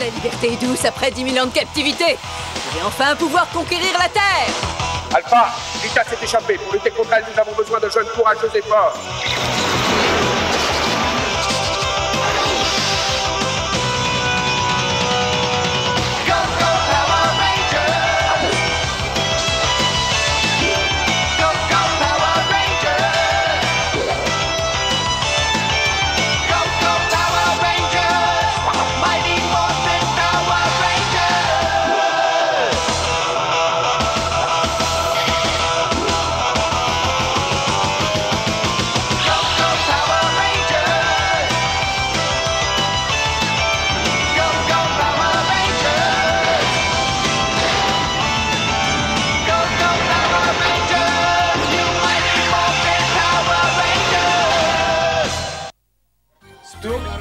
la liberté est douce après 10 000 ans de captivité. Vous allez enfin pouvoir conquérir la Terre. Alpha, Rita s'est échappée. Pour lutter contre elle, nous avons besoin de jeunes courageux et forts.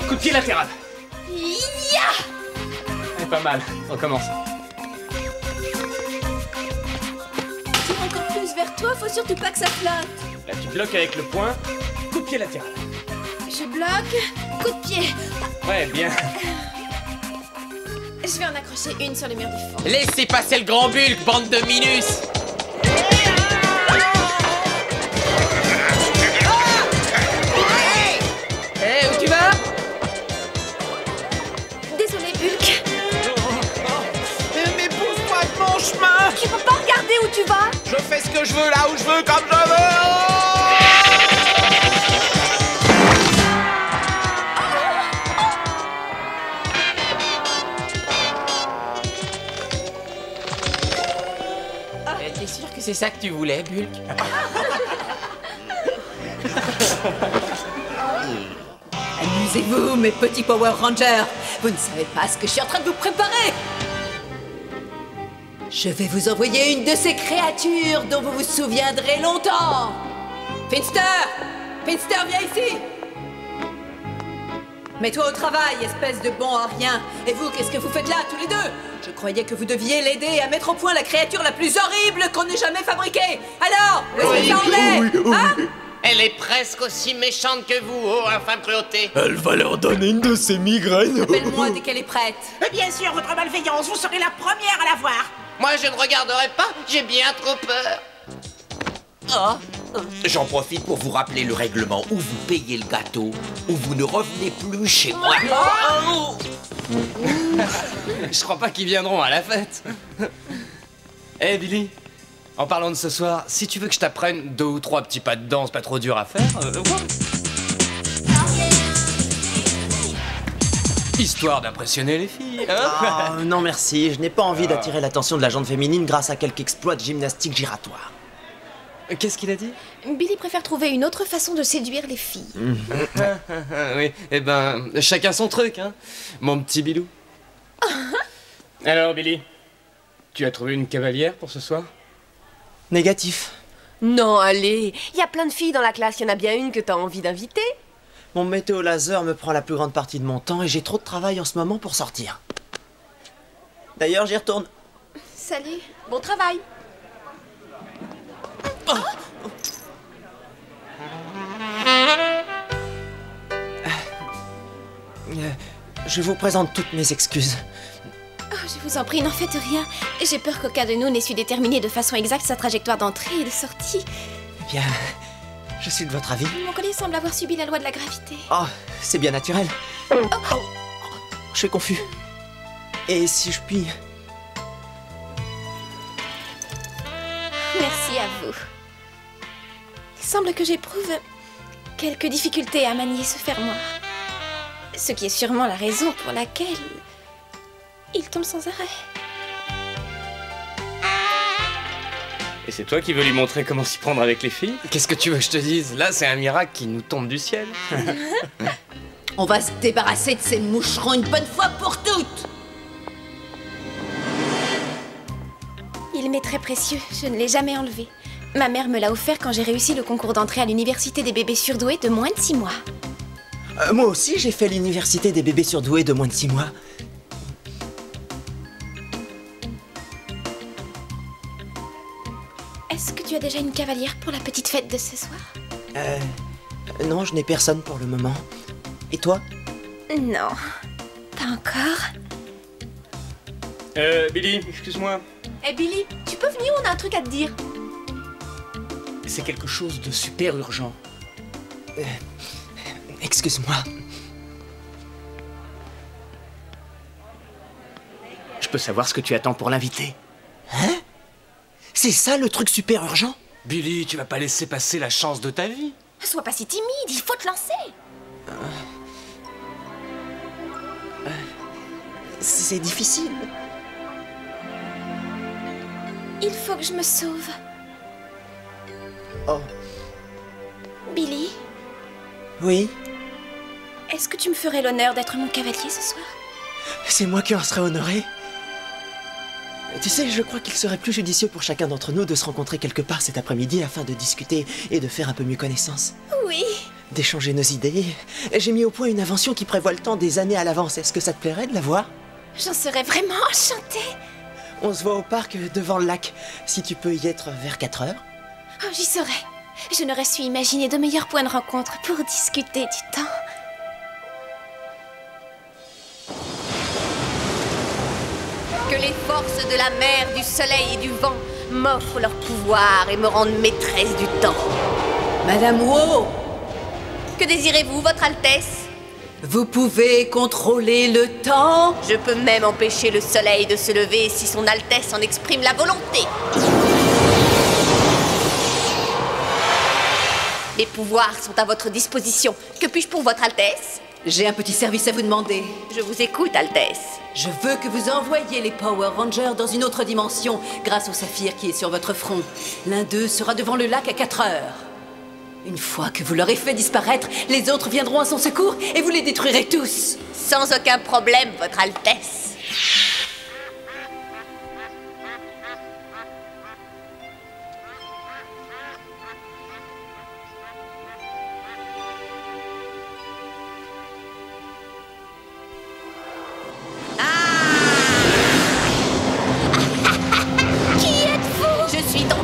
Coup de pied latéral. Ya! Pas mal, on recommence. Tire encore plus vers toi, faut surtout pas que ça flotte. Là tu bloques avec le poing, coup de pied latéral. Je bloque, coup de pied. Ouais, bien. Je vais en accrocher une sur le mur du fond. Laissez passer le grand Bulk, bande de minus. Hé, où tu vas? Désolé, Bulk. Mais pousse-moi de mon chemin! Tu peux pas regarder où tu vas? Je fais ce que je veux, là où je veux, comme je veux! T'es sûr que c'est ça que tu voulais, Bulk? Amusez-vous, mes petits Power Rangers. Vous ne savez pas ce que je suis en train de vous préparer. Je vais vous envoyer une de ces créatures dont vous vous souviendrez longtemps. Finster! Finster, viens ici! Mets-toi au travail, espèce de bon à rien. Et vous, qu'est-ce que vous faites là, tous les deux? Je croyais que vous deviez l'aider à mettre au point la créature la plus horrible qu'on ait jamais fabriquée. Alors, où est-ce que ça en est? Hein? Elle est presque aussi méchante que vous, oh infâme cruauté. Elle va leur donner une de ses migraines. Appelle-moi dès qu'elle est prête. Bien sûr, votre malveillance, vous serez la première à la voir. Moi je ne regarderai pas, j'ai bien trop peur. Oh. J'en profite pour vous rappeler le règlement où vous payez le gâteau, ou vous ne revenez plus chez moi. Je crois pas qu'ils viendront à la fête. Eh Billy, en parlant de ce soir, si tu veux que je t'apprenne 2 ou 3 petits pas de danse pas trop durs à faire, histoire d'impressionner les filles, hein? Ah, non merci, je n'ai pas envie d'attirer l'attention de la jante féminine grâce à quelque exploit de gymnastique giratoire. Qu'est-ce qu'il a dit? Billy préfère trouver une autre façon de séduire les filles. Oui, eh ben, chacun son truc, hein, mon petit Bilou. Alors Billy, tu as trouvé une cavalière pour ce soir? Négatif. Non, allez, il y a plein de filles dans la classe, il y en a bien une que t'as envie d'inviter. Mon météo laser me prend la plus grande partie de mon temps et j'ai trop de travail en ce moment pour sortir. D'ailleurs, j'y retourne. Salut. Bon travail. Je vous présente toutes mes excuses. Oh, je vous en prie, n'en faites rien. J'ai peur qu'aucun de nous n'ait su déterminer de façon exacte sa trajectoire d'entrée et de sortie. Eh bien, je suis de votre avis. Mon collier semble avoir subi la loi de la gravité. Oh, c'est bien naturel. Oh, je suis confus. Et si je puis... Merci à vous. Il semble que j'éprouve quelques difficultés à manier ce fermoir. Ce qui est sûrement la raison pour laquelle il tombe sans arrêt. Et c'est toi qui veux lui montrer comment s'y prendre avec les filles? Qu'est-ce que tu veux que je te dise? Là, c'est un miracle qui nous tombe du ciel. On va se débarrasser de ces moucherons une bonne fois pour toutes. Il m'est très précieux, je ne l'ai jamais enlevé. Ma mère me l'a offert quand j'ai réussi le concours d'entrée à l'université des bébés surdoués de moins de 6 mois. Moi aussi, j'ai fait l'université des bébés surdoués de moins de 6 mois. Est-ce que tu as déjà une cavalière pour la petite fête de ce soir? Non, je n'ai personne pour le moment. Et toi? Non, pas encore. Billy, excuse-moi. Eh Billy, tu peux venir, on a un truc à te dire. C'est quelque chose de super urgent. Excuse-moi. Je peux savoir ce que tu attends pour l'inviter? Hein? C'est ça le truc super urgent? Billy, tu vas pas laisser passer la chance de ta vie. Sois pas si timide, il faut te lancer. C'est difficile. Il faut que je me sauve. Oh. Billy, Oui? est-ce que tu me ferais l'honneur d'être mon cavalier ce soir? C'est moi qui en serais honoré. Tu sais, je crois qu'il serait plus judicieux pour chacun d'entre nous de se rencontrer quelque part cet après-midi afin de discuter et de faire un peu mieux connaissance. Oui. D'échanger nos idées. J'ai mis au point une invention qui prévoit le temps des années à l'avance. Est-ce que ça te plairait de la voir? J'en serais vraiment enchantée. On se voit au parc devant le lac. Si tu peux y être vers 4 heures. Oh, j'y serai. Je n'aurais su imaginer de meilleurs points de rencontre pour discuter du temps. Que les forces de la mer, du soleil et du vent m'offrent leur pouvoir et me rendent maîtresse du temps. Madame Wu, Que désirez-vous, Votre Altesse? vous pouvez contrôler le temps? Je peux même empêcher le soleil de se lever si son Altesse en exprime la volonté. Mes pouvoirs sont à votre disposition. Que puis-je pour Votre Altesse? J'ai un petit service à vous demander. Je vous écoute, Altesse. Je veux que vous envoyiez les Power Rangers dans une autre dimension grâce au saphir qui est sur votre front. L'un d'eux sera devant le lac à 4 heures. Une fois que vous l'aurez fait disparaître, les autres viendront à son secours et vous les détruirez tous. Sans aucun problème, Votre Altesse.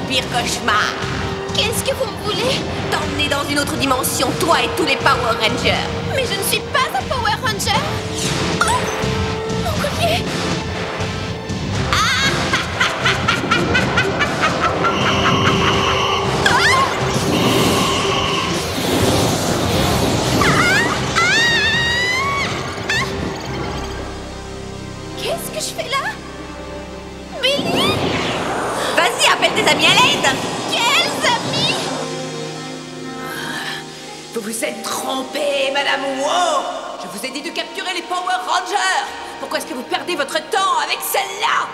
Pire cauchemar. Qu'est-ce que vous me voulez? T'emmener dans une autre dimension, toi et tous les Power Rangers. Mais je ne suis pas un Power Ranger. Oh, mon collier. Qu'est-ce que je fais là? Billy! Vas-y, appelle tes amis à l'aide! Quels amis? Vous vous êtes trompée, Madame Wu. Je vous ai dit de capturer les Power Rangers. Pourquoi est-ce que vous perdez votre temps avec celle-là?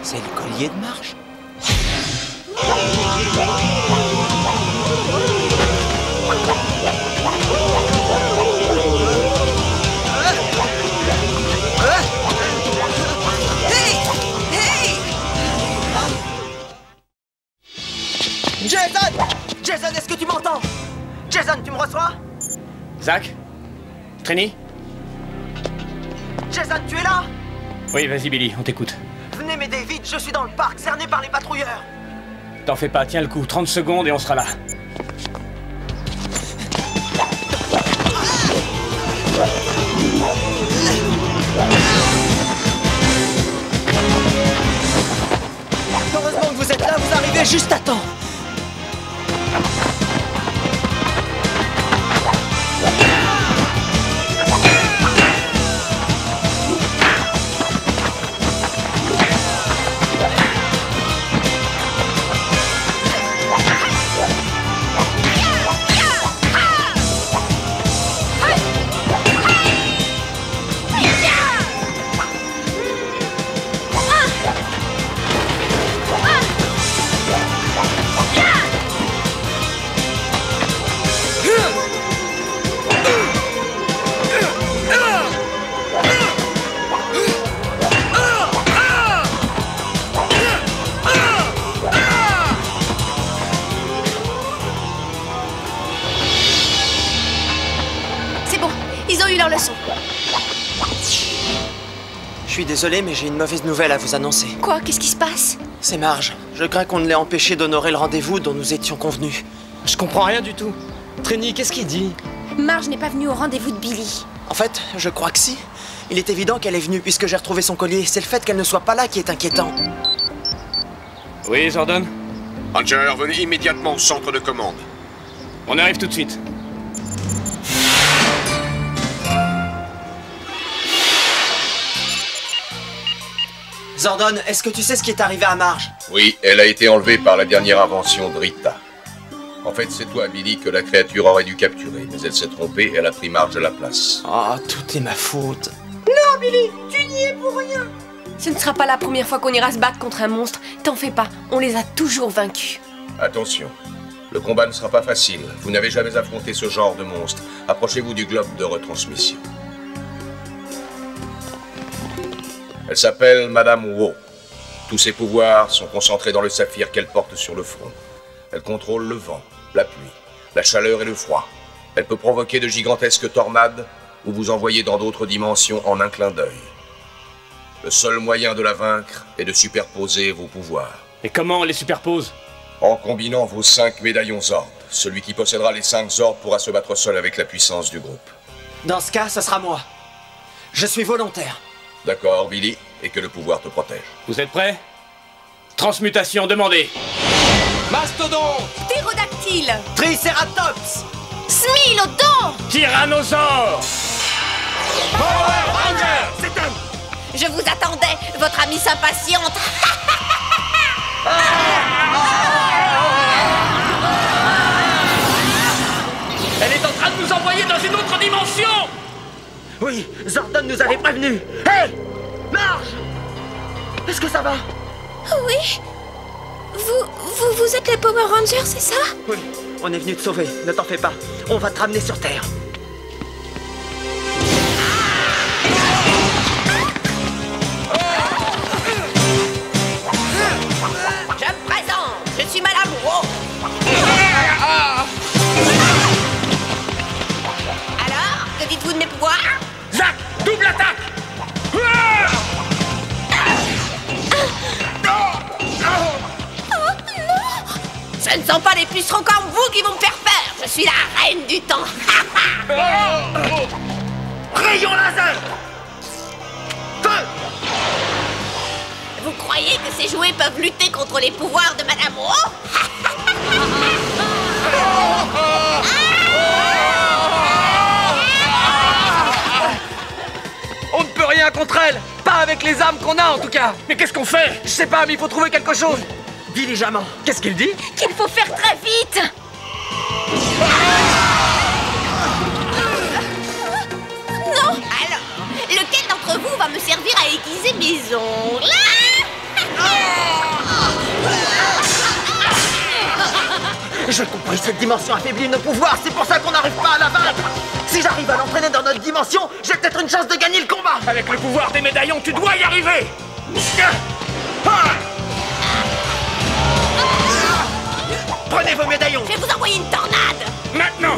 C'est le collier de marche. Jason! Jason, est-ce que tu m'entends? Jason, tu me reçois? Zach? Trini? Jason, tu es là? Oui, vas-y Billy, on t'écoute. Venez m'aider vite, je suis dans le parc, cerné par les patrouilleurs. T'en fais pas, tiens le coup, 30 secondes et on sera là. Heureusement que vous êtes là, vous arrivez juste à temps. C'est bon, ils ont eu leur leçon. suis désolé, mais j'ai une mauvaise nouvelle à vous annoncer. Quoi? Qu'est-ce qui se passe? C'est Marge. Je crains qu'on ne l'ait empêché d'honorer le rendez-vous dont nous étions convenus. Je comprends rien du tout. Trini, qu'est-ce qu'il dit? Marge n'est pas venue au rendez-vous de Billy. En fait, je crois que si. Il est évident qu'elle est venue puisque j'ai retrouvé son collier. C'est le fait qu'elle ne soit pas là qui est inquiétant. Oui, Jordan? Ranger, venez immédiatement au centre de commande. On arrive tout de suite. Zordon, est-ce que tu sais ce qui est arrivé à Marge? Oui, elle a été enlevée par la dernière invention de Rita. En fait, c'est toi, Billy, que la créature aurait dû capturer, mais elle s'est trompée et elle a pris Marge à la place. Oh, tout est ma faute. Non, Billy, tu n'y es pour rien. Ce ne sera pas la première fois qu'on ira se battre contre un monstre. T'en fais pas, on les a toujours vaincus. Attention, le combat ne sera pas facile. Vous n'avez jamais affronté ce genre de monstre. Approchez-vous du globe de retransmission. Elle s'appelle Madame Wu. Tous ses pouvoirs sont concentrés dans le saphir qu'elle porte sur le front. Elle contrôle le vent, la pluie, la chaleur et le froid. Elle peut provoquer de gigantesques tornades ou vous envoyer dans d'autres dimensions en un clin d'œil. Le seul moyen de la vaincre est de superposer vos pouvoirs. Et comment on les superpose? En combinant vos 5 médaillons Zord. Celui qui possédera les 5 Zord pourra se battre seul avec la puissance du groupe. Dans ce cas, ce sera moi. Je suis volontaire. D'accord, Billy, et que le pouvoir te protège. Vous êtes prêts? Transmutation demandée. Mastodonte! Ptérodactyle! Triceratops! Smilodon! Tyrannosaure! Power Ranger! C'est un... Je vous attendais, votre amie s'impatiente. Elle est en train de nous envoyer dans une autre dimension! Oui, Zordon nous avait prévenus. Hey! Marge! Est-ce que ça va? Oui. Vous êtes les Power Rangers, c'est ça? Oui, on est venu te sauver, ne t'en fais pas. On va te ramener sur Terre. Je me présente, je suis Madame Wu. Alors, que dites-vous de mes pouvoirs? Zack, double attaque! Ce ne sont pas les pucerons comme vous qui vont me faire peur. Je suis la reine du temps. Rayon laser! Feu! Vous croyez que ces jouets peuvent lutter contre les pouvoirs de Madame Wu? On ne peut rien contre elle! Pas avec les armes qu'on a en tout cas! Mais qu'est-ce qu'on fait? Je sais pas, mais il faut trouver quelque chose! Diligemment. Qu'est-ce qu'il dit? Qu'il faut faire très vite. Non. Alors, lequel d'entre vous va me servir à aiguiser mes ongles? J'ai compris, cette dimension affaiblit nos pouvoirs, c'est pour ça qu'on n'arrive pas à la vaincre. Si j'arrive à l'entraîner dans notre dimension, j'ai peut-être une chance de gagner le combat. Avec le pouvoir des médaillons, tu dois y arriver! Prenez vos médaillons. Je vais vous envoyer une tornade. Maintenant!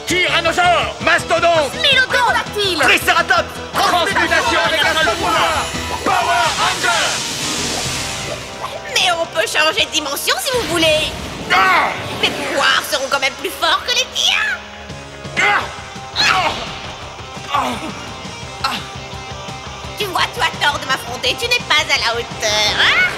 Tyrannosaure! Mastodonte! Smilodon dactyle. Triceratops! Transmutation avec un seul pouvoir! Power Ranger! Mais on peut changer de dimension si vous voulez. Mes pouvoirs seront quand même plus forts que les tiens. Tu vois, tu as tort de m'affronter. Tu n'es pas à la hauteur, hein?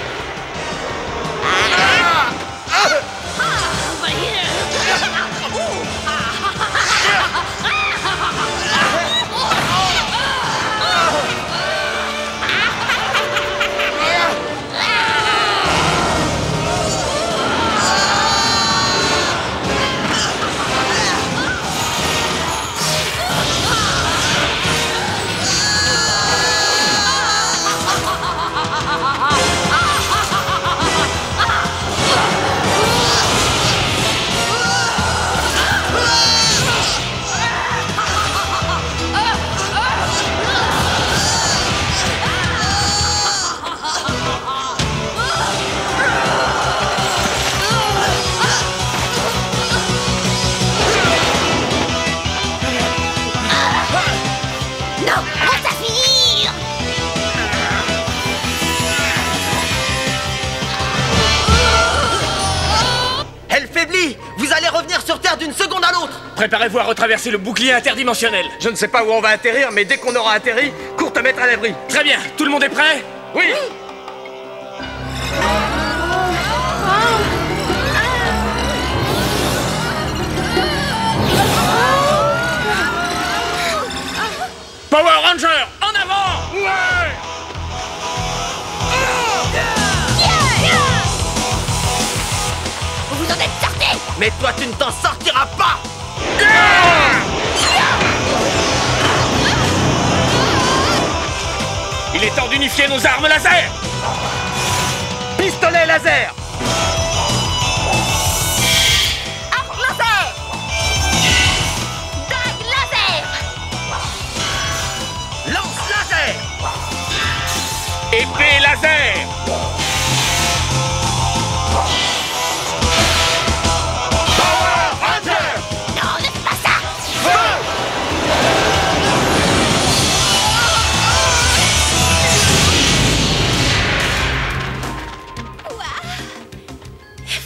sur Terre d'une seconde à l'autre. Préparez-vous à retraverser le bouclier interdimensionnel. Je ne sais pas où on va atterrir, mais dès qu'on aura atterri, cours te mettre à l'abri. Très bien, tout le monde est prêt? Oui. Power Ranger, en avant! Ouais! Vous vous en êtes sortis! Mais toi, tu ne t'en sortiras pas! Il est temps d'unifier nos armes laser! Pistolet laser! Arc laser! Dague laser! Lance laser! Épée laser! Power Ranger! Non, ne fais pas ça!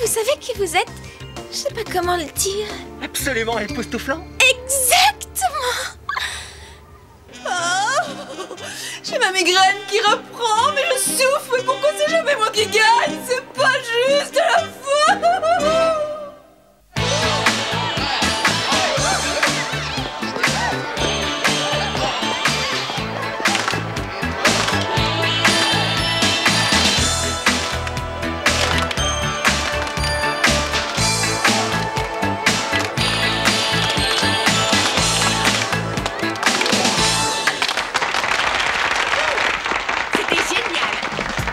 Vous savez qui vous êtes? Je sais pas comment le dire. Absolument époustouflant. Exactement. Oh, j'ai ma migraine qui reprend, mais je souffre. Mais pourquoi c'est jamais moi qui gagne? C'est pas juste la fois.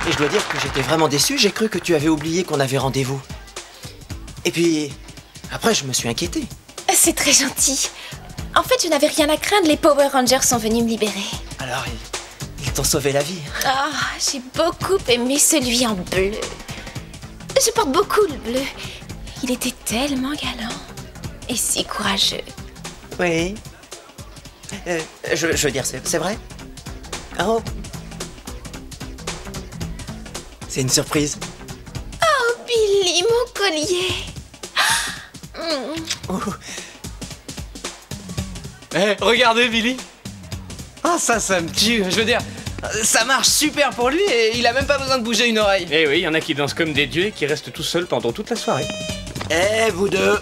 Et je dois dire que j'étais vraiment déçu, j'ai cru que tu avais oublié qu'on avait rendez-vous. Et puis, après je me suis inquiété. C'est très gentil. En fait, je n'avais rien à craindre, les Power Rangers sont venus me libérer. Alors, ils t'ont sauvé la vie. Ah, j'ai beaucoup aimé celui en bleu. Je porte beaucoup le bleu. Il était tellement galant et si courageux. Oui. Je veux dire, c'est vrai? Oh. C'est une surprise. Oh, Billy, mon collier. Oh. Regardez, Billy. Ah, ça me tue. Je veux dire, ça marche super pour lui et il a même pas besoin de bouger une oreille. Eh oui, il y en a qui dansent comme des dieux et qui restent tout seuls pendant toute la soirée. Eh, vous deux!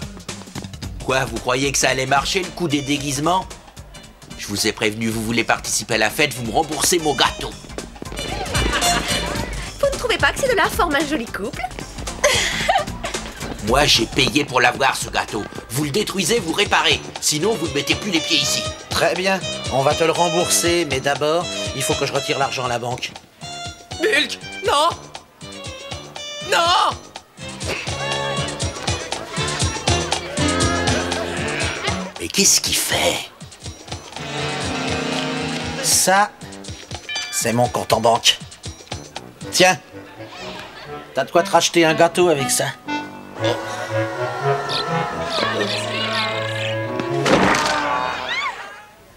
Quoi, vous croyez que ça allait marcher, le coup des déguisements? Je vous ai prévenu, vous voulez participer à la fête, vous me remboursez mon gâteau. Vous ne trouvez pas que ces deux-là forment un joli couple? Moi, j'ai payé pour l'avoir, ce gâteau. Vous le détruisez, vous réparez. Sinon, vous ne mettez plus les pieds ici. Très bien, on va te le rembourser, mais d'abord, il faut que je retire l'argent à la banque. Bulk, non! Non! Mais qu'est-ce qu'il fait? Ça, c'est mon compte en banque. Tiens, t'as de quoi te racheter un gâteau avec ça.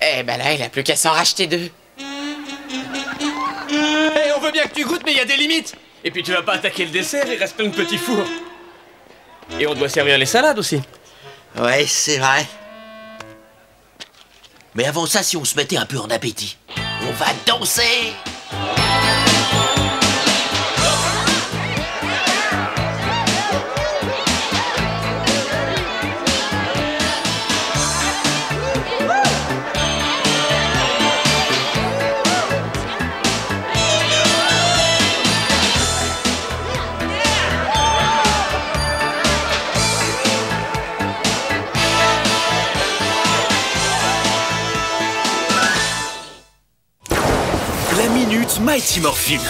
Eh ben là, il a plus qu'à s'en racheter deux. On veut bien que tu goûtes, mais il y a des limites. Et puis tu vas pas attaquer le dessert, il reste plein de petits fours. Et on doit servir les salades aussi. Ouais, c'est vrai. Mais avant ça, si on se mettait un peu en appétit, on va danser! La minute Mighty Morphin.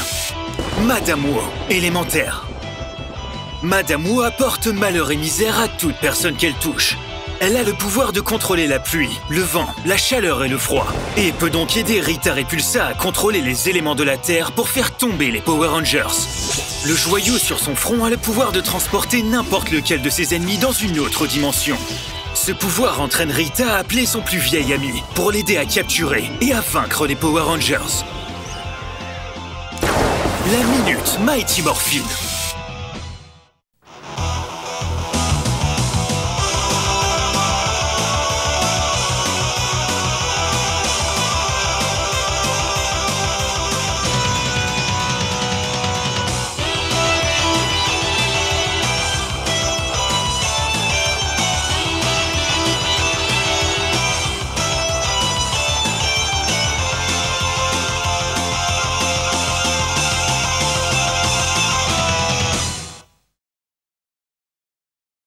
Madame Wu, élémentaire. Madame Wu apporte malheur et misère à toute personne qu'elle touche. Elle a le pouvoir de contrôler la pluie, le vent, la chaleur et le froid. Et peut donc aider Rita Repulsa à contrôler les éléments de la Terre pour faire tomber les Power Rangers. Le joyau sur son front a le pouvoir de transporter n'importe lequel de ses ennemis dans une autre dimension. Ce pouvoir entraîne Rita à appeler son plus vieil ami pour l'aider à capturer et à vaincre les Power Rangers. La minute Mighty Morphin.